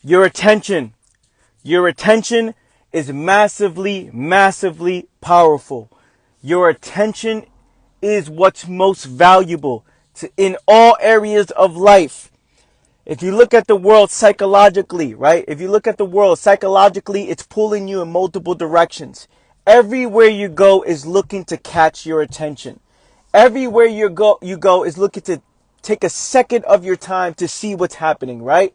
Your attention. Your attention is massively, massively powerful. Your attention is what's most valuable in all areas of life. If you look at the world psychologically, right? If you look at the world psychologically, it's pulling you in multiple directions. Everywhere you go is looking to catch your attention. Everywhere you go is looking to take a second of your time to see what's happening, right?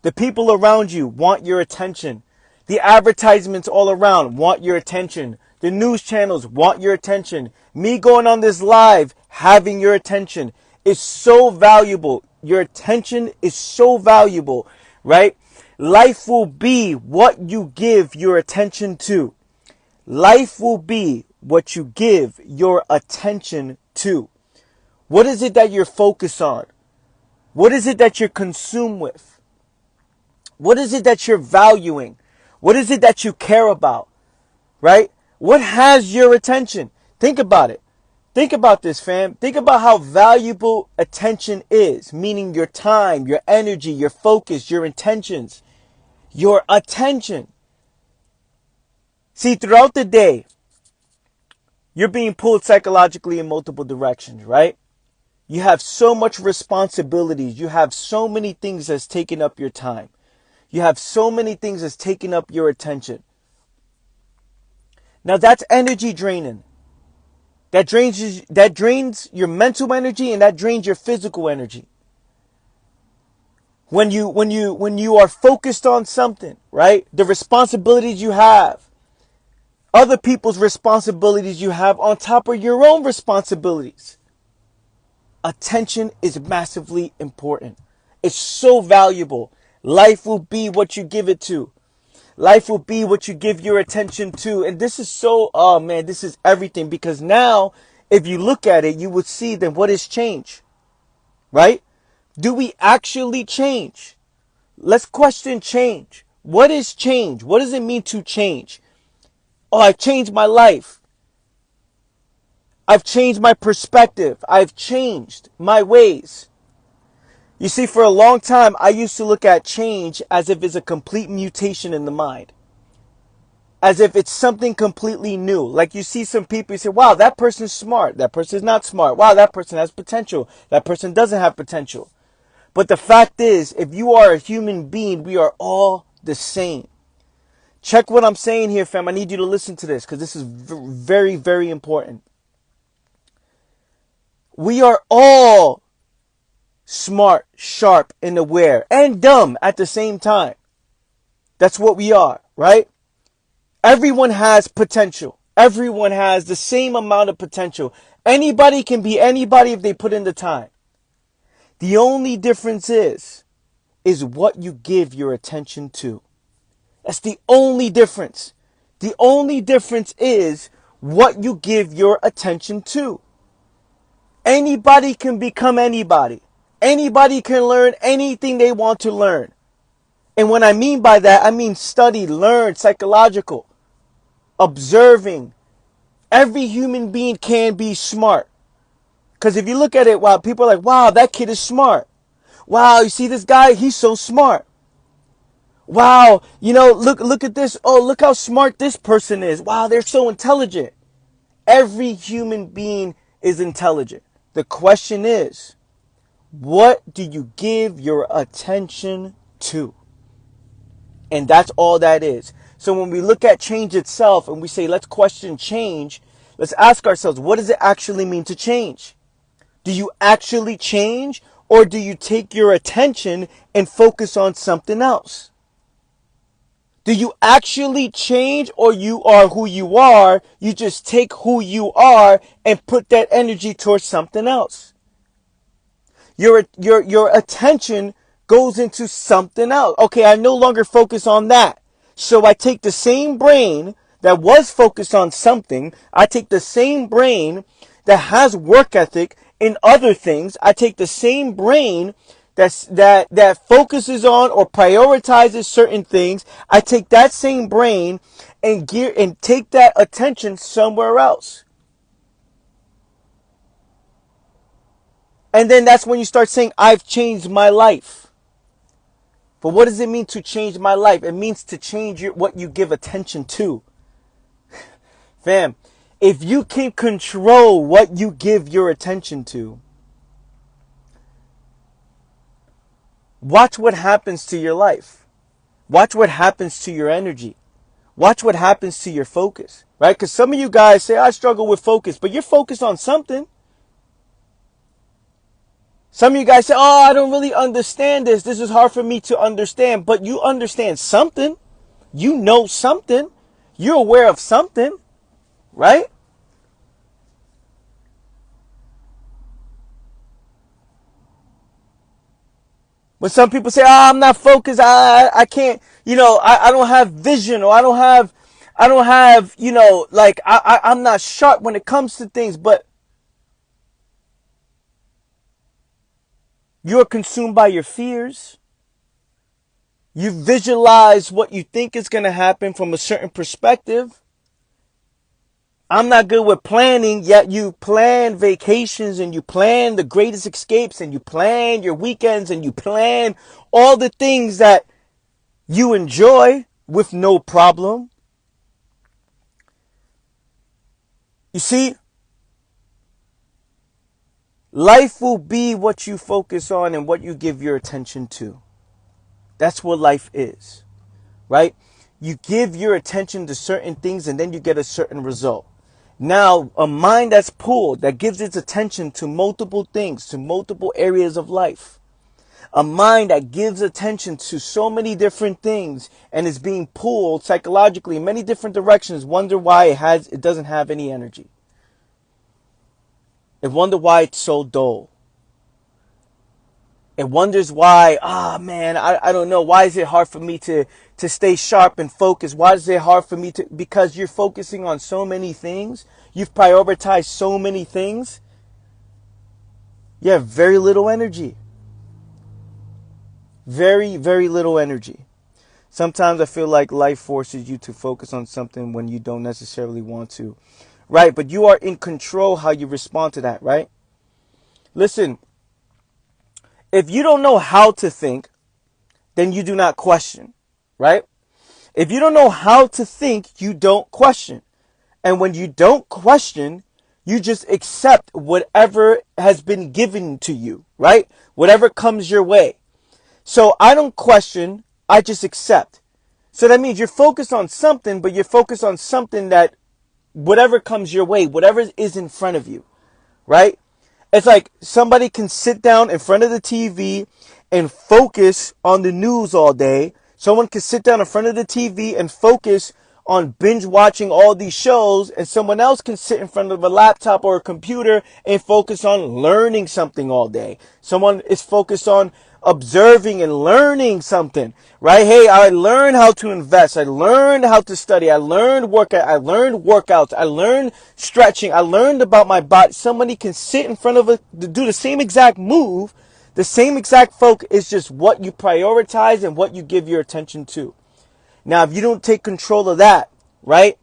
The people around you want your attention. The advertisements all around want your attention. The news channels want your attention. Me going on this live, having your attention is so valuable. Your attention is so valuable, right? Life will be what you give your attention to. Life will be what you give your attention to. What is it that you're focused on? What is it that you're consumed with? What is it that you're valuing? What is it that you care about? Right? What has your attention? Think about it. Think about this, fam. Think about how valuable attention is, meaning your time, your energy, your focus, your intentions, your attention. See, throughout the day, you're being pulled psychologically in multiple directions, right? You have so much responsibilities. You have so many things that's taking up your time. You have so many things that's taking up your attention. Now that's energy draining. That drains your mental energy and that drains your physical energy. When you are focused on something, right? The responsibilities you have, other people's responsibilities you have on top of your own responsibilities. Attention is massively important. It's so valuable. Life will be what you give it to. Life will be what you give your attention to. And this is so, oh man, this is everything. Because now, if you look at it, you would see then what is change, right? Do we actually change? Let's question change. What is change? What does it mean to change? Oh, I've changed my life. I've changed my perspective. I've changed my ways. You see, for a long time, I used to look at change as if it's a complete mutation in the mind. As if it's something completely new. Like you see some people, you say, wow, that person's smart. That person's not smart. Wow, that person has potential. That person doesn't have potential. But the fact is, if you are a human being, we are all the same. Check what I'm saying here, fam. I need you to listen to this because this is very, very important. We are all smart, sharp, and aware, and dumb at the same time. That's what we are, right? Everyone has potential. Everyone has the same amount of potential. Anybody can be anybody if they put in the time. The only difference is what you give your attention to. That's the only difference. The only difference is what you give your attention to. Anybody can become anybody. Anybody can learn anything they want to learn. And what I mean by that, I mean study, learn, psychological, observing. Every human being can be smart. Because if you look at it, wow, people are like, wow, that kid is smart. Wow, you see this guy? He's so smart. Wow, look at this. Oh, look how smart this person is. Wow, they're so intelligent. Every human being is intelligent. The question is, what do you give your attention to? And that's all that is. So when we look at change itself and we say, let's question change, let's ask ourselves, what does it actually mean to change? Do you actually change, or do you take your attention and focus on something else? Do you actually change, or you are who you are? You just take who you are and put that energy towards something else. Your attention goes into something else. Okay, I no longer focus on that. So I take the same brain that was focused on something. I take the same brain that has work ethic in other things. I take the same brain that focuses on or prioritizes certain things. I take that same brain and take that attention somewhere else. And then that's when you start saying, I've changed my life. But what does it mean to change my life? It means to change what you give attention to. Fam, if you can control what you give your attention to, watch what happens to your life. Watch what happens to your energy. Watch what happens to your focus, right? Because some of you guys say, I struggle with focus, but you're focused on something. Some of you guys say, oh, I don't really understand this. This is hard for me to understand, but you understand something. You know something. You're aware of something, right? When some people say, oh, I'm not focused, I can't, I don't have vision, or I don't have, like, I'm not sharp when it comes to things, but you're consumed by your fears. You visualize what you think is going to happen from a certain perspective. I'm not good with planning, yet you plan vacations and you plan the greatest escapes and you plan your weekends and you plan all the things that you enjoy with no problem. You see, life will be what you focus on and what you give your attention to. That's what life is, right? You give your attention to certain things and then you get a certain result. Now, a mind that's pulled, that gives its attention to multiple things, to multiple areas of life. A mind that gives attention to so many different things and is being pulled psychologically in many different directions, wonder why it doesn't have any energy. It wonder why it's so dull. It wonders why, man, I don't know. Why is it hard for me to stay sharp and focused? Why is it hard for me because you're focusing on so many things. You've prioritized so many things. You have very little energy. Very, very little energy. Sometimes I feel like life forces you to focus on something when you don't necessarily want to. Right? But you are in control how you respond to that, right? Listen, if you don't know how to think, then you do not question, right? If you don't know how to think, you don't question. And when you don't question, you just accept whatever has been given to you, right? Whatever comes your way. So I don't question, I just accept. So that means you're focused on something, but you're focused on something that whatever comes your way, whatever is in front of you, right? It's like somebody can sit down in front of the TV and focus on the news all day. Someone can sit down in front of the TV and focus on binge watching all these shows, and someone else can sit in front of a laptop or a computer and focus on learning something all day. Someone is focused on observing and learning something, right? Hey, I learned how to invest. I learned how to study. I learned workouts. I learned stretching. I learned about my body. Somebody can sit in front of do the same exact move, the same exact focus. It's just what you prioritize and what you give your attention to. Now, if you don't take control of that, right?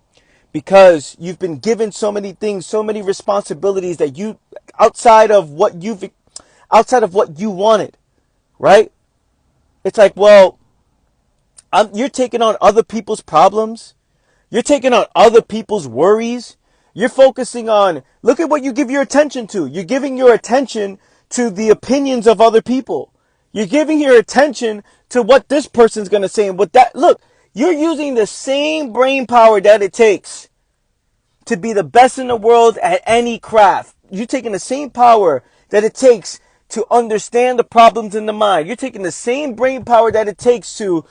Because you've been given so many things, so many responsibilities that outside of what you wanted, right? It's like, well, you're taking on other people's problems. You're taking on other people's worries. You're focusing on, look at what you give your attention to. You're giving your attention to the opinions of other people. You're giving your attention to what this person's going to say and what that, look, you're using the same brain power that it takes to be the best in the world at any craft. You're taking the same power that it takes to understand the problems in the mind. You're taking the same brain power that it takes to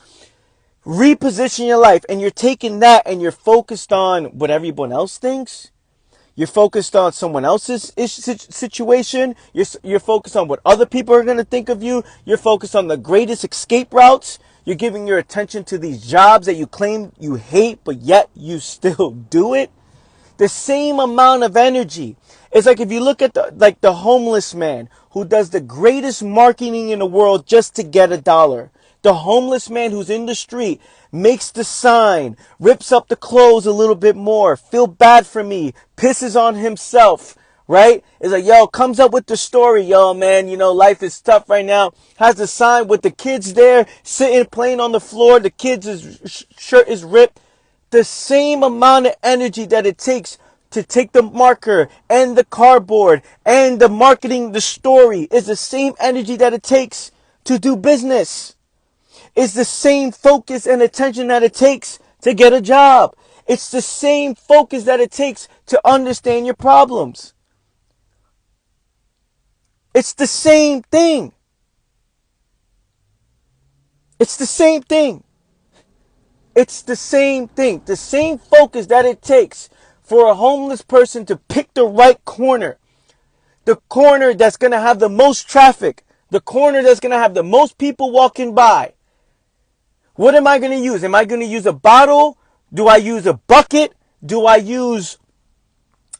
reposition your life, and you're taking that and you're focused on what everyone else thinks. You're focused on someone else's situation. You're focused on what other people are going to think of you. You're focused on the greatest escape routes. You're giving your attention to these jobs that you claim you hate, but yet you still do it. The same amount of energy. It's like if you look at the homeless man who does the greatest marketing in the world just to get $1. The homeless man who's in the street makes the sign, rips up the clothes a little bit more, feel bad for me, pisses on himself, right? It's like, yo, comes up with the story, yo, man, life is tough right now. Has the sign with the kids there, sitting, playing on the floor. The kids' shirt is ripped. The same amount of energy that it takes to take the marker and the cardboard and the marketing, the story, is the same energy that it takes to do business. It's the same focus and attention that it takes to get a job. It's the same focus that it takes to understand your problems. It's the same thing. It's the same thing. It's the same thing. The same focus that it takes for a homeless person to pick the right corner. The corner that's going to have the most traffic. The corner that's going to have the most people walking by. What am I going to use? Am I going to use a bottle? Do I use a bucket? Do I use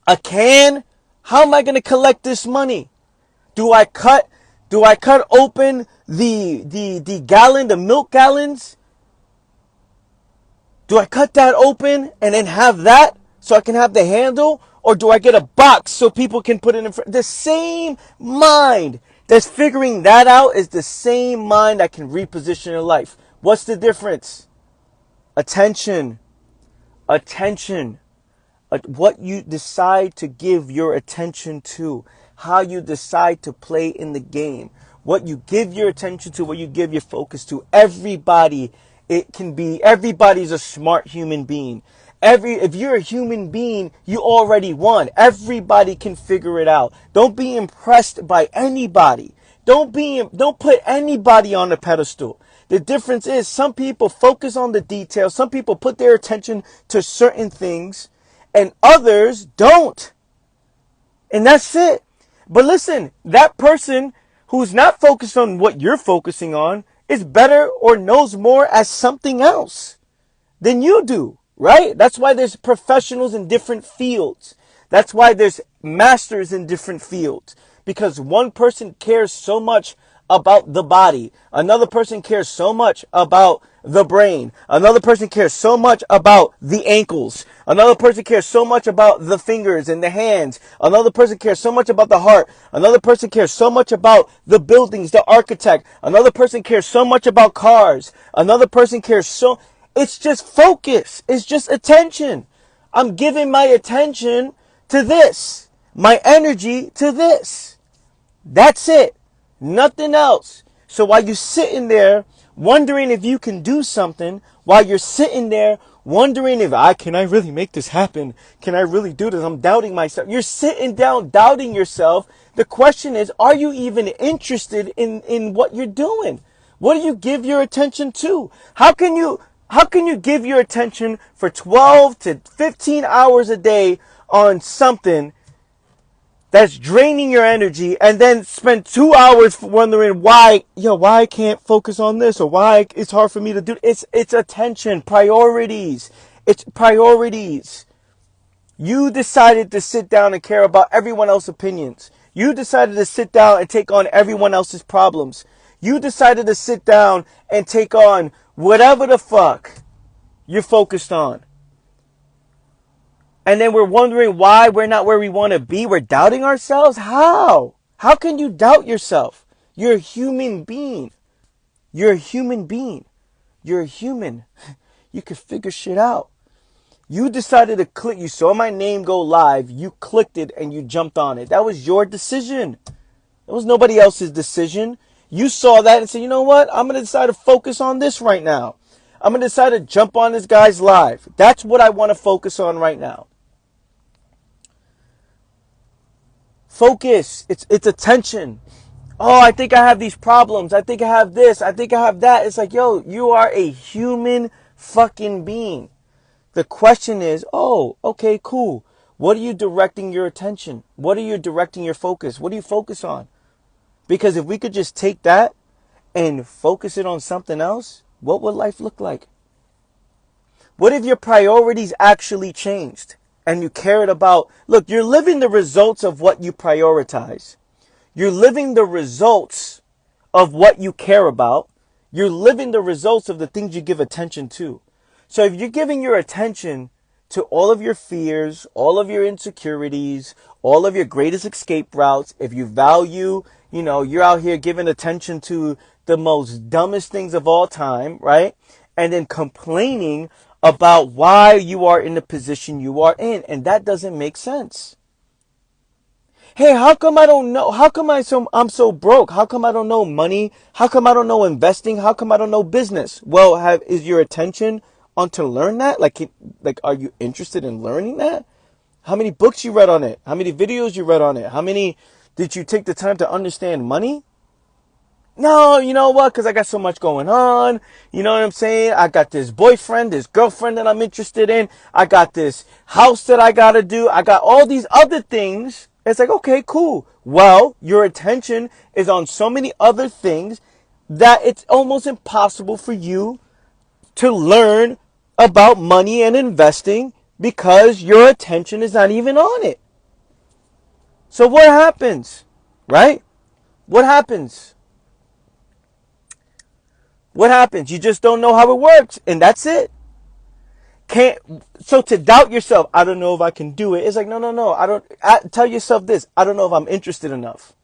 a can? How am I going to collect this money? Do I cut open the gallon, the milk gallons? Do I cut that open and then have that so I can have the handle? Or do I get a box so people can put it in front? The same mind that's figuring that out is the same mind that can reposition your life. What's the difference? Attention. Attention. What you decide to give your attention to. How you decide to play in the game. What you give your attention to, what you give your focus to. Everybody's a smart human being. If you're a human being, you already won. Everybody can figure it out. Don't be impressed by anybody. Don't put anybody on the pedestal. The difference is some people focus on the details. Some people put their attention to certain things and others don't. And that's it. But listen, that person who's not focused on what you're focusing on is better or knows more as something else than you do, right? That's why there's professionals in different fields. That's why there's masters in different fields. Because one person cares so much about the body. Another person cares so much about the brain. Another person cares so much about the ankles. Another person cares so much about the fingers and the hands. Another person cares so much about the heart. Another person cares so much about the buildings, the architect. Another person cares so much about cars. Another person cares so... It's just focus. It's just attention. I'm giving my attention to this. My energy to this. That's it. Nothing else. So while you're sitting there wondering if you can do something, while you're sitting there wondering if can I really make this happen? Can I really do this? I'm doubting myself. You're sitting down doubting yourself. The question is, are you even interested in what you're doing? What do you give your attention to? How can you give your attention for 12 to 15 hours a day on something that's draining your energy and then spend 2 hours wondering why I can't focus on this or why it's hard for me to do it? It's attention, priorities. It's priorities. You decided to sit down and care about everyone else's opinions. You decided to sit down and take on everyone else's problems. You decided to sit down and take on whatever the fuck you're focused on. And then we're wondering why we're not where we want to be. We're doubting ourselves. How? How can you doubt yourself? You're a human being. You're a human being. You're a human. You can figure shit out. You decided to click. You saw my name go live. You clicked it and you jumped on it. That was your decision. It was nobody else's decision. You saw that and said, you know what? I'm going to decide to focus on this right now. I'm going to decide to jump on this guy's live. That's what I want to focus on right now. Focus. It's attention. Oh, I think I have these problems. I think I have this. I think I have that. It's like, yo, you are a human fucking being. The question is, oh, okay, cool. What are you directing your attention? What are you directing your focus? What do you focus on? Because if we could just take that and focus it on something else, what would life look like? What if your priorities actually changed and you cared about, look, you're living the results of what you prioritize. You're living the results of what you care about. You're living the results of the things you give attention to. So if you're giving your attention to all of your fears, all of your insecurities, all of your greatest escape routes. If you value, you're out here giving attention to the most dumbest things of all time, right? And then complaining about why you are in the position you are in. And that doesn't make sense. Hey, how come I don't know? How come I'm so broke? How come I don't know money? How come I don't know investing? How come I don't know business? Well, is your attention on to learn that? Like, are you interested in learning that? How many books you read on it? How many videos you read on it? How many did you take the time to understand money? No, you know what? Because I got so much going on. You know what I'm saying? I got this boyfriend, this girlfriend that I'm interested in. I got this house that I got to do. I got all these other things. It's like, okay, cool. Well, your attention is on so many other things that it's almost impossible for you to learn about money and investing because your attention is not even on it. So what happens? Right? What happens? What happens? You just don't know how it works, and that's it. So to doubt yourself, I don't know if I can do it. It's like, no. Tell yourself this. I don't know if I'm interested enough.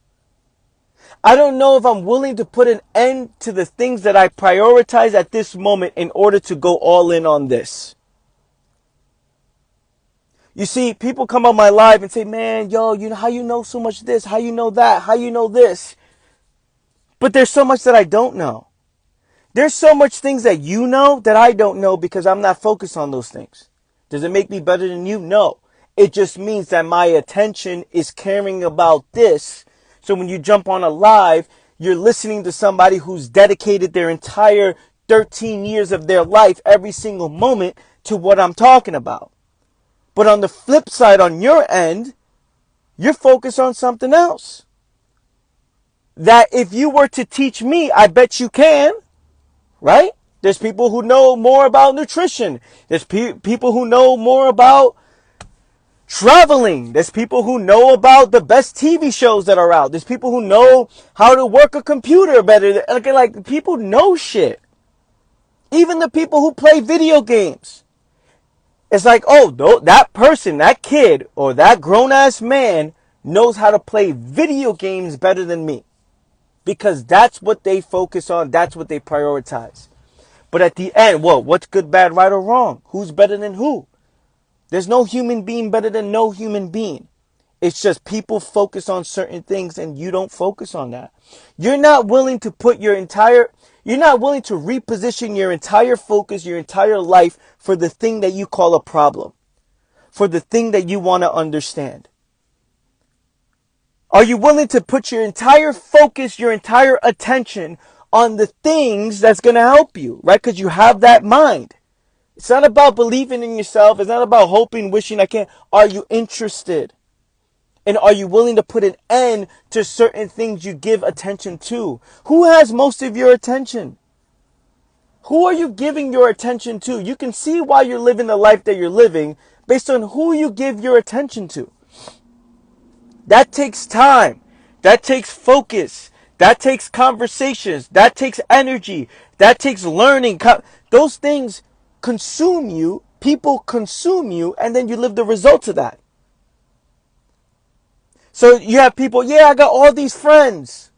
I don't know if I'm willing to put an end to the things that I prioritize at this moment in order to go all in on this. You see, people come on my live and say, man, yo, you know how you know so much this, how you know that, how you know this. But there's so much that I don't know. There's so much things that you know that I don't know because I'm not focused on those things. Does it make me better than you? No. It just means that my attention is caring about this. So when you jump on a live, you're listening to somebody who's dedicated their entire 13 years of their life, every single moment, to what I'm talking about. But on the flip side, on your end, you're focused on something else. That if you were to teach me, I bet you can. Right? There's people who know more about nutrition. There's people who know more about traveling. There's people who know about the best TV shows that are out. There's people who know how to work a computer better. Like people know shit. Even the people who play video games. It's like, oh, that person, that kid, or that grown-ass man knows how to play video games better than me. Because that's what they focus on. That's what they prioritize. But at the end, what's good, bad, right, or wrong? Who's better than who? There's no human being better than no human being. It's just people focus on certain things and you don't focus on that. You're not willing to you're not willing to reposition your entire focus, your entire life for the thing that you call a problem, for the thing that you want to understand. Are you willing to put your entire focus, your entire attention on the things that's going to help you, right? Because you have that mind. It's not about believing in yourself. It's not about hoping, wishing I can. Are you interested? And are you willing to put an end to certain things you give attention to? Who has most of your attention? Who are you giving your attention to? You can see why you're living the life that you're living based on who you give your attention to. That takes time. That takes focus. That takes conversations. That takes energy. That takes learning. Those things consume you. People consume you. And then you live the results of that. So you have people, I got all these friends.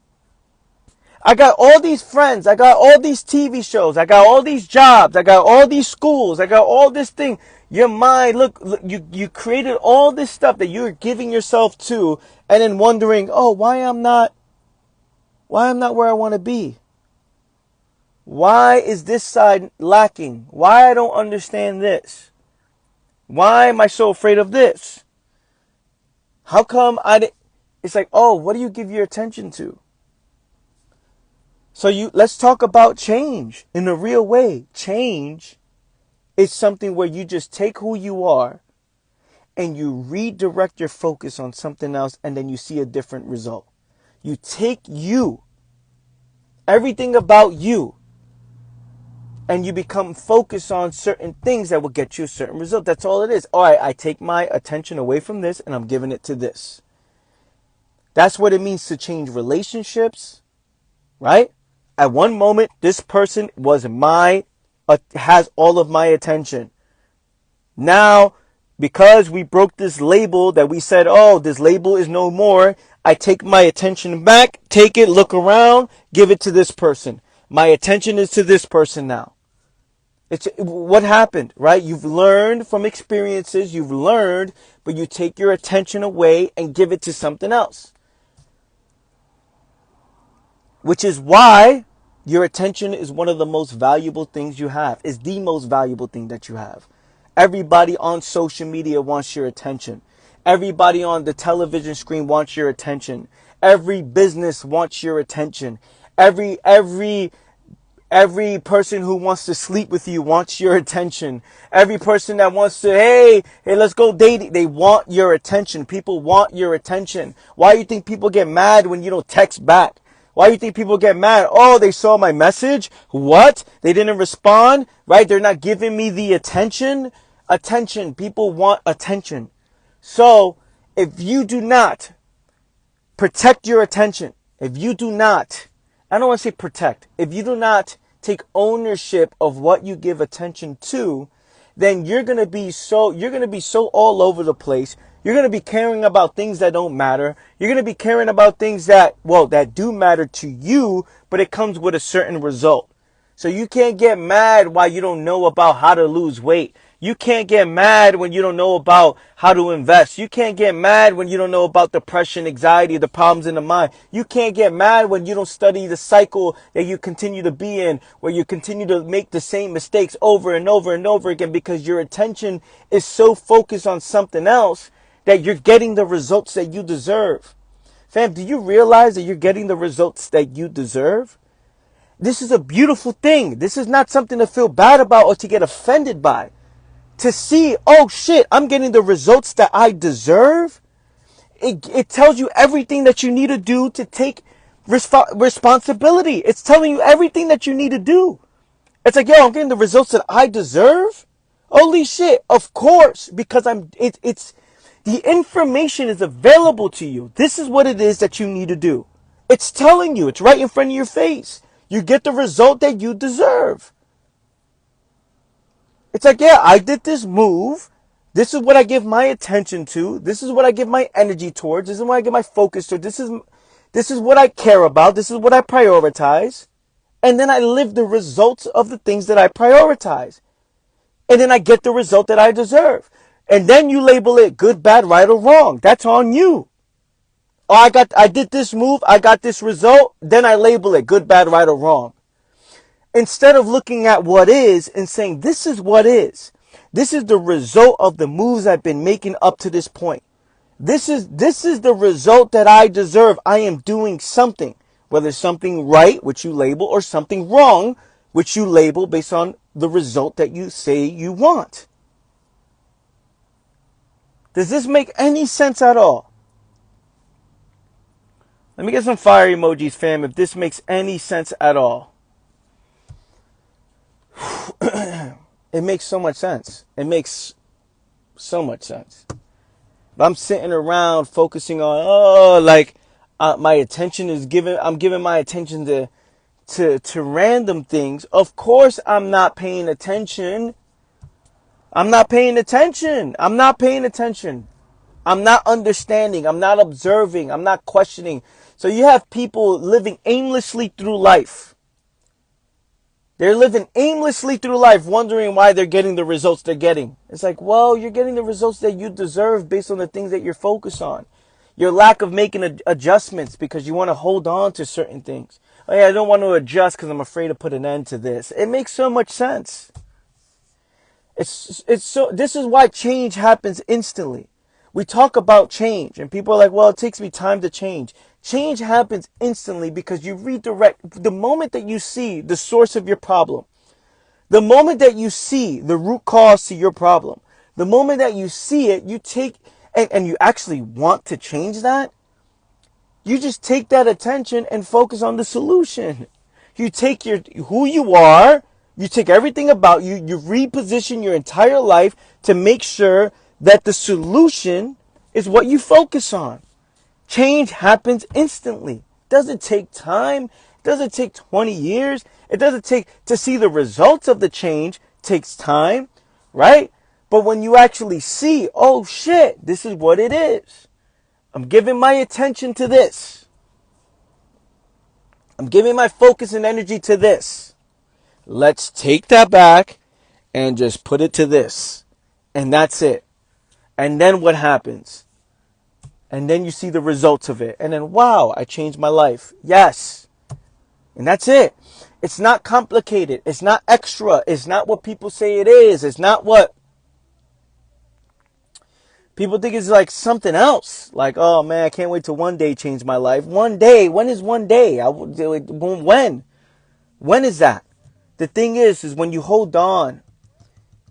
I got all these friends. I got all these TV shows. I got all these jobs. I got all these schools. I got all this thing. Your mind, look, you created all this stuff that you're giving yourself to and then wondering, oh, why I'm not where I want to be? Why is this side lacking? Why I don't understand this? Why am I so afraid of this? How come it's like, oh, what do you give your attention to? So let's talk about change in a real way. Change is something where you just take who you are and you redirect your focus on something else and then you see a different result. You take everything about you, and you become focused on certain things that will get you a certain result. That's all it is. All right, I take my attention away from this and I'm giving it to this. That's what it means to change relationships, right? At one moment, this person has all of my attention. Now, because we broke this label that we said, oh, this label is no more, I take my attention back, take it, look around, give it to this person. My attention is to this person now. It's what happened, right? You've learned from experiences, you've learned, but you take your attention away and give it to something else. Which is why your attention is one of the most valuable things you have. It's the most valuable thing that you have. Everybody on social media wants your attention. Everybody on the television screen wants your attention. Every business wants your attention. Every person who wants to sleep with you wants your attention. Every person that wants to, hey, let's go dating, they want your attention. People want your attention. Why do you think people get mad when you don't text back? Why do you think people get mad? Oh, they saw my message. What? They didn't respond, right? They're not giving me the attention. Attention. People want attention. So if you do not protect your attention, if you do not, I don't want to say protect, if you do not take ownership of what you give attention to, then you're going to be so all over the place. You're going to be caring about things that don't matter. You're going to be caring about things that do matter to you, but it comes with a certain result. So you can't get mad while you don't know about how to lose weight. You can't get mad when you don't know about how to invest. You can't get mad when you don't know about depression, anxiety, the problems in the mind. You can't get mad when you don't study the cycle that you continue to be in, where you continue to make the same mistakes over and over and over again because your attention is so focused on something else that you're getting the results that you deserve. Fam, do you realize that you're getting the results that you deserve? This is a beautiful thing. This is not something to feel bad about or to get offended by. To see, oh shit, I'm getting the results that I deserve. It tells you everything that you need to do to take responsibility. It's telling you everything that you need to do. It's like, yo, I'm getting the results that I deserve. Holy shit, of course, because it's the information is available to you. This is what it is that you need to do. It's telling you, it's right in front of your face. You get the result that you deserve. It's like, yeah, I did this move. This is what I give my attention to. This is what I give my energy towards. This is what I give my focus to. This is what I care about. This is what I prioritize. And then I live the results of the things that I prioritize. And then I get the result that I deserve. And then you label it good, bad, right, or wrong. That's on you. Oh, I did this move. I got this result. Then I label it good, bad, right, or wrong. Instead of looking at what is and saying, this is what is. This is the result of the moves I've been making up to this point. This is the result that I deserve. I am doing something, whether it's something right, which you label, or something wrong, which you label based on the result that you say you want. Does this make any sense at all? Let me get some fire emojis, fam, if this makes any sense at all. It makes so much sense. It makes so much sense. If I'm sitting around focusing on, my attention is I'm giving my attention to random things. Of course I'm not paying attention. I'm not paying attention. I'm not paying attention. I'm not understanding. I'm not observing. I'm not questioning. So you have people living aimlessly through life. They're living aimlessly through life, wondering why they're getting the results they're getting. It's like, well, you're getting the results that you deserve based on the things that you're focused on. Your lack of making adjustments because you want to hold on to certain things. Oh yeah, I don't want to adjust because I'm afraid to put an end to this. It makes so much sense. This is why change happens instantly. We talk about change and people are like, well, it takes me time to change. Change happens instantly because you redirect the moment that you see the source of your problem. The moment that you see the root cause to your problem. The moment that you see it, you take and you actually want to change that. You just take that attention and focus on the solution. You take who you are, you take everything about you, you reposition your entire life to make sure that the solution is what you focus on. Change happens instantly. It doesn't take time. It doesn't take 20 years. It doesn't take to see the results of the change takes time, right? But when you actually see, oh shit, this is what it is. I'm giving my attention to this. I'm giving my focus and energy to this. Let's take that back and just put it to this. And that's it. And then what happens? And then you see the results of it. And then, wow, I changed my life. Yes. And that's it. It's not complicated. It's not extra. It's not what people say it is. It's not what people think it's like something else. Like, oh man, I can't wait till one day change my life. One day. When is one day? When? When is that? The thing is when you hold on,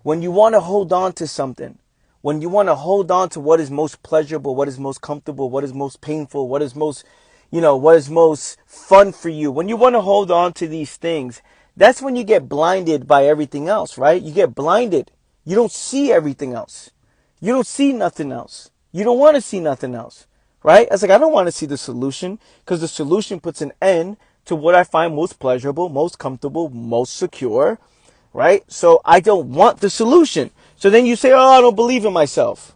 when you want to hold on to something, when you want to hold on to what is most pleasurable, what is most comfortable, what is most painful, what is most, what is most fun for you, when you want to hold on to these things, that's when you get blinded by everything else, right? You get blinded. You don't see everything else. You don't see nothing else. You don't want to see nothing else, right? It's like, I don't want to see the solution because the solution puts an end to what I find most pleasurable, most comfortable, most secure, right? So I don't want the solution. So then you say, oh, I don't believe in myself.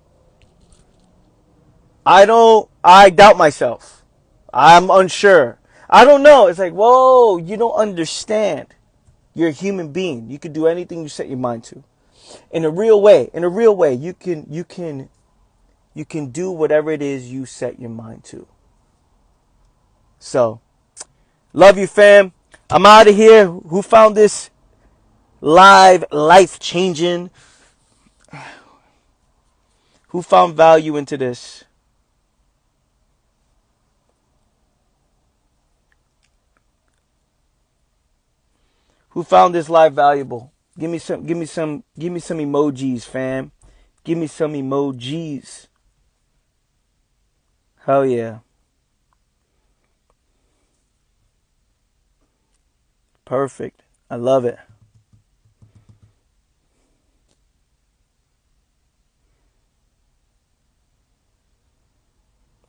I doubt myself. I'm unsure. I don't know. It's like, whoa, you don't understand. You're a human being. You can do anything you set your mind to. In a real way, you can do whatever it is you set your mind to. So, love you, fam. I'm out of here. Who found this live, life-changing? Who found value into this? Who found this live valuable? Give me some emojis, fam. Give me some emojis. Hell yeah. Perfect. I love it.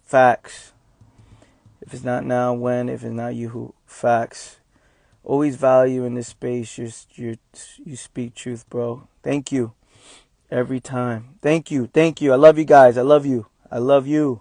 Facts. If it's not now, when? If it's not you, who? Facts. Always value in this space. You speak truth, bro. Thank you. Every time. Thank you. I love you guys. I love you.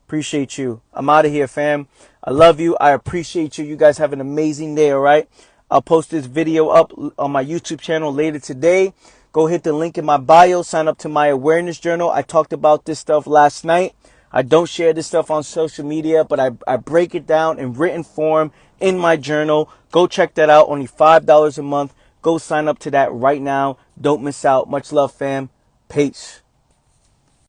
Appreciate you. I'm out of here, fam. I love you. I appreciate you. You guys have an amazing day, all right? I'll post this video up on my YouTube channel later today. Go hit the link in my bio. Sign up to my awareness journal. I talked about this stuff last night. I don't share this stuff on social media, but I break it down in written form in my journal. Go check that out. Only $5 a month. Go sign up to that right now. Don't miss out. Much love, fam. Peace.